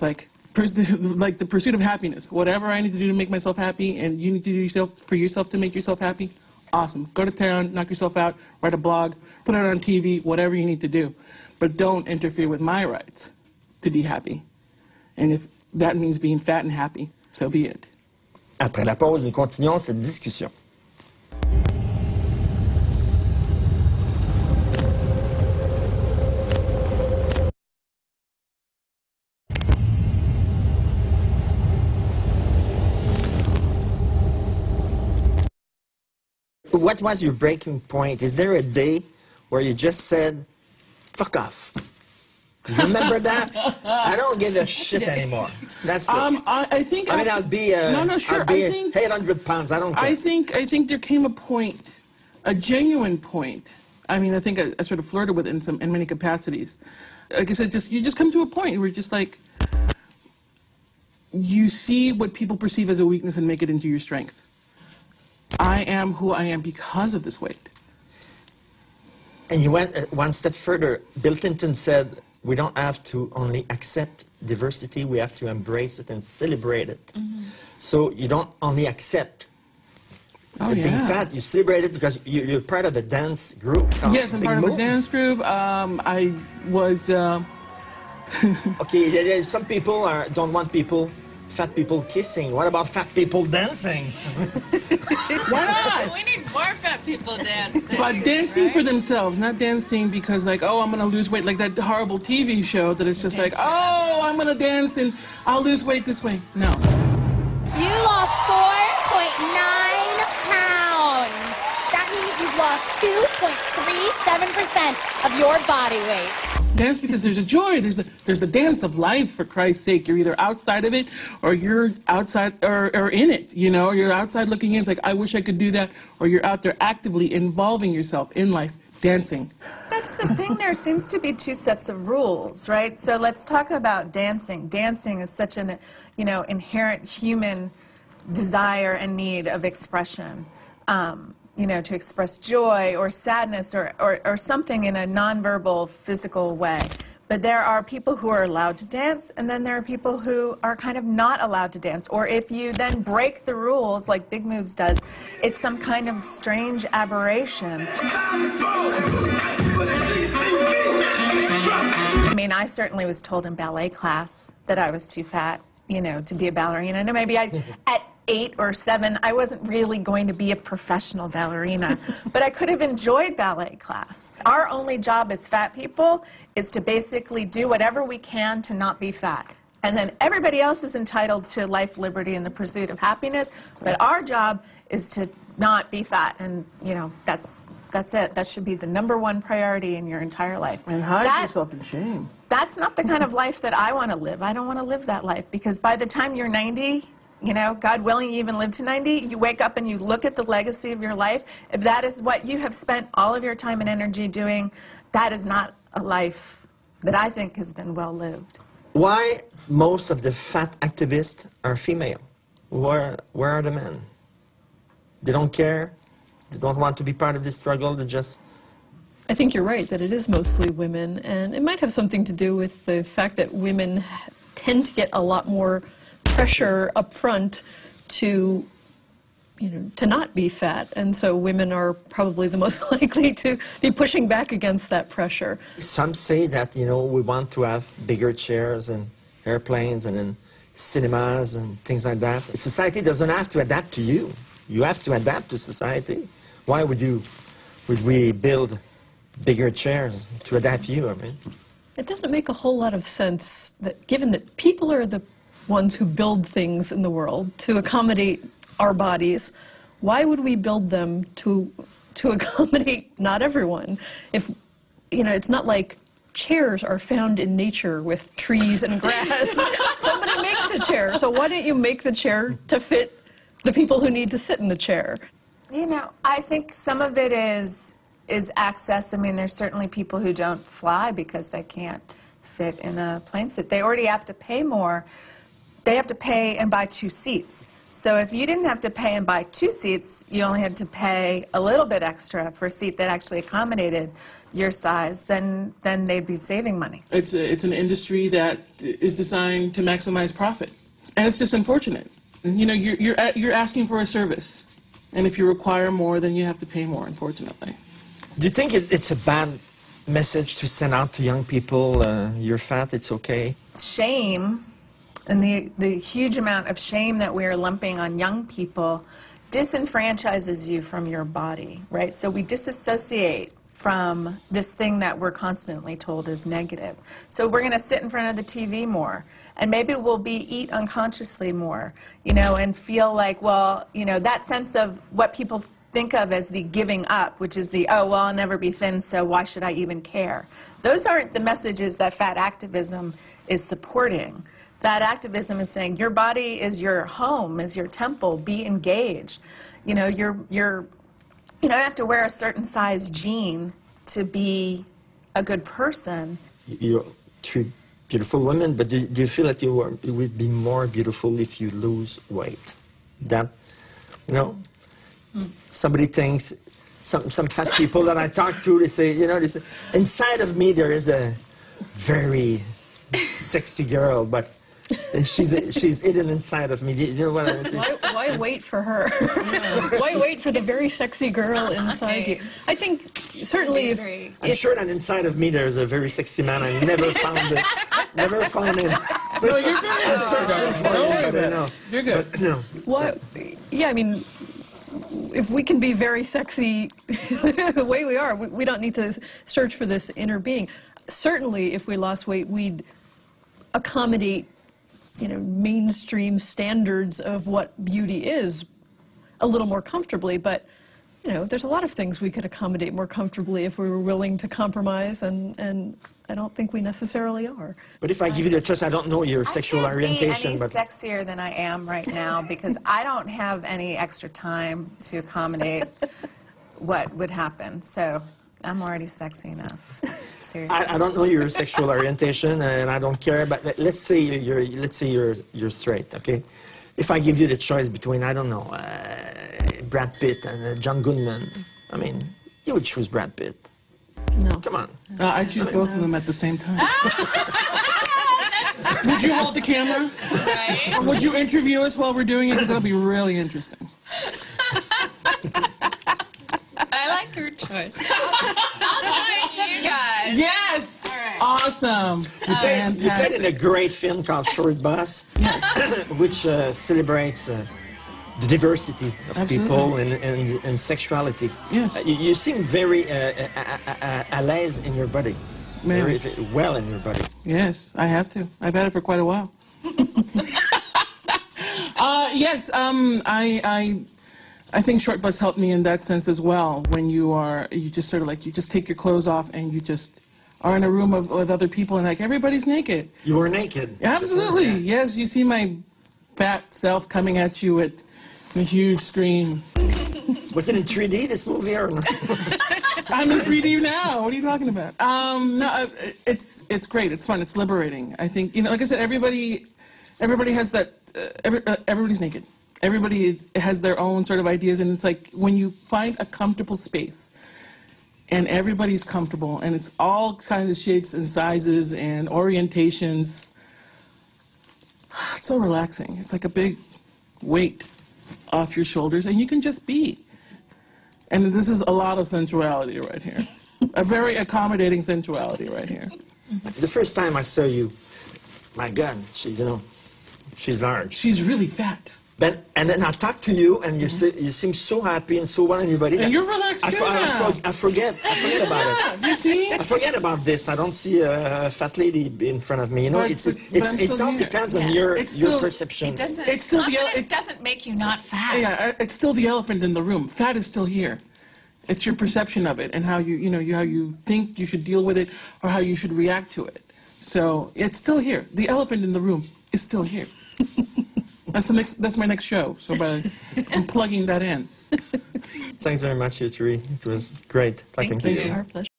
like like the pursuit of happiness. Whatever I need to do to make myself happy, and you need to do for yourself to make yourself happy, awesome. Go to town, knock yourself out, write a blog, put it on TV, whatever you need to do. But don't interfere with my rights to be happy. And if that means being fat and happy, so be it. Après la pause, nous continuons cette discussion. What was your breaking point? Is there a day where you just said, fuck off? You remember that? I don't give a shit anymore. That's it. I think I mean, I'll be, sure. I'll be 800 pounds. I don't care. I think there came a point, a genuine point. I mean, I think I sort of flirted with it in many capacities. Like I said, you just come to a point where you're just like, you see what people perceive as a weakness and make it into your strength. I am who I am because of this weight. And you went one step further. Bill Clinton said, we don't have to only accept diversity, we have to embrace it and celebrate it. Mm-hmm. So you don't only accept being fat, you celebrate it because you're part of a dance group. Yes, I'm part of a dance group. I was... Okay, some people don't want fat people kissing. What about fat people dancing? Why not? We need more fat people dancing. But dancing for themselves, not dancing because like, oh, I'm going to lose weight, like that horrible TV show that it's just like, oh, I'm going to dance and I'll lose weight this way. No. You lost 4.9 pounds. That means you've lost 2.37% of your body weight. Dance because there's a joy, there's a dance of life, for Christ's sake. You're either outside of it or you're outside or in it, you know? You're outside looking in, it's like, I wish I could do that, or you're out there actively involving yourself in life, dancing. That's the thing, there seems to be two sets of rules, right? So let's talk about dancing. Dancing is such an, inherent human desire and need of expression. To express joy or sadness or something in a nonverbal, physical way. But there are people who are allowed to dance, and then there are people who are kind of not allowed to dance. Or if you then break the rules, like Big Moves does, it's some kind of strange aberration. I mean, I certainly was told in ballet class that I was too fat, to be a ballerina. And maybe at 8 or 7, I wasn't really going to be a professional ballerina, but I could have enjoyed ballet class. Our only job as fat people is to basically do whatever we can to not be fat. And then everybody else is entitled to life, liberty, and the pursuit of happiness, but our job is to not be fat. And, that's it. That should be the #1 priority in your entire life. And hide yourself in shame. That's not the kind of life that I want to live. I don't want to live that life, because by the time you're 90, God willing, you even live to 90, you wake up and you look at the legacy of your life. If that is what you have spent all of your time and energy doing, that is not a life that I think has been well lived. Why most of the fat activists are female? Where are the men? They don't care? They don't want to be part of this struggle? They just... I think you're right that it is mostly women, and it might have something to do with the fact that women tend to get a lot more pressure up front to not be fat, and so women are probably the most likely to be pushing back against that pressure. Some say that, we want to have bigger chairs and airplanes and in cinemas and things like that. Society doesn't have to adapt to you. You have to adapt to society. Why would we build bigger chairs to adapt to you? I mean, it doesn't make a whole lot of sense that, given that people are the ones who build things in the world to accommodate our bodies, why would we build them to accommodate not everyone? If it's not like chairs are found in nature with trees and grass. Somebody makes a chair, so why don't you make the chair to fit the people who need to sit in the chair? I think some of it is access. I mean, there's certainly people who don't fly because they can't fit in a plane seat. They already have to pay more. They have to pay and buy 2 seats. So if you didn't have to pay and buy 2 seats, you only had to pay a little bit extra for a seat that actually accommodated your size, then they'd be saving money. It's an industry that is designed to maximize profit, and it's just unfortunate. You know, you're asking for a service, and if you require more, then you have to pay more, unfortunately. Do you think it's a bad message to send out to young people, you're fat, it's okay? Shame, and the huge amount of shame that we're lumping on young people disenfranchises you from your body, right? So we disassociate from this thing that we're constantly told is negative. So we're going to sit in front of the TV more, and maybe we'll eat unconsciously more, you know, and feel like, well, you know, that sense of what people think of as the giving up, which is the, oh, well, I'll never be thin, so why should I even care? Those aren't the messages that fat activism is supporting. Fat activism is saying your body is your home, is your temple, be engaged. You know, you don't have to wear a certain size jean to be a good person. You're 3 beautiful women, but do you feel that you would be more beautiful if you lose weight? That, you know, somebody thinks, some fat people that I talk to, they say, you know, they say, inside of me there is a very sexy girl, but she's hidden inside of me. You know what I mean? Why wait for her? Why wait for the very sexy girl inside you? I think certainly if I'm sure that inside of me there's a very sexy man. I never found it. Never found it. No, you're good. You're good. But, no. What? Yeah, I mean, if we can be very sexy the way we are, we don't need to search for this inner being. Certainly, if we lost weight, we'd accommodate, you know, mainstream standards of what beauty is a little more comfortably, but, you know, there's a lot of things we could accommodate more comfortably if we were willing to compromise, and I don't think we necessarily are. But if I give you the choice, I don't know your sexual orientation, I can't be but any sexier than I am right now because I don't have any extra time to accommodate what would happen. So I'm already sexy enough. I don't know your sexual orientation, and I don't care. But let's say you're straight, okay? If I give you the choice between, I don't know, Brad Pitt and John Goodman, I mean, you would choose Brad Pitt. No. Come on. I choose both of them at the same time. Would you hold the camera? Right? Or would you interview us while we're doing it? Because that'll be really interesting. I like your choice. I'll join you guys. Yes! All right. Awesome. You played in a great film called Short Bus, which celebrates the diversity of people and sexuality. Yes. You seem very à l'aise in your body. Very well in your body. Yes, I have to. I've had it for quite a while. Yes, I think Short Bus helped me in that sense as well. When you just sort of like, you just take your clothes off and you just are in a room with other people and like everybody's naked. You were naked. Absolutely, yes. You see my fat self coming at you at a huge screen. Was it in 3D, this movie, or not? I'm in 3D now. What are you talking about? No, it's great. It's fun. It's liberating. I think, you know, like I said, everybody has that. Everybody's naked. Everybody has their own sort of ideas, and it's like when you find a comfortable space, and everybody's comfortable, and it's all kinds of shapes and sizes and orientations. It's so relaxing. It's like a big weight off your shoulders, and you can just be. And this is a lot of sensuality right here. A very accommodating sensuality right here. The first time I saw you, my God, she's large. She's really fat. And then I talk to you, and you seem so happy and so well in your body. And you're relaxed too now. I forget about it. You see? I forget about this. I don't see a fat lady in front of me. You know, it all depends on your perception. It doesn't. It's still confidence doesn't make you not fat. Yeah, it's still the elephant in the room. Fat is still here. It's your perception of it and how how you think you should deal with it or how you should react to it. So it's still here. The elephant in the room is still here. That's my next show. So I'm plugging that in. Thanks very much, you three. It was great talking to you. Our pleasure.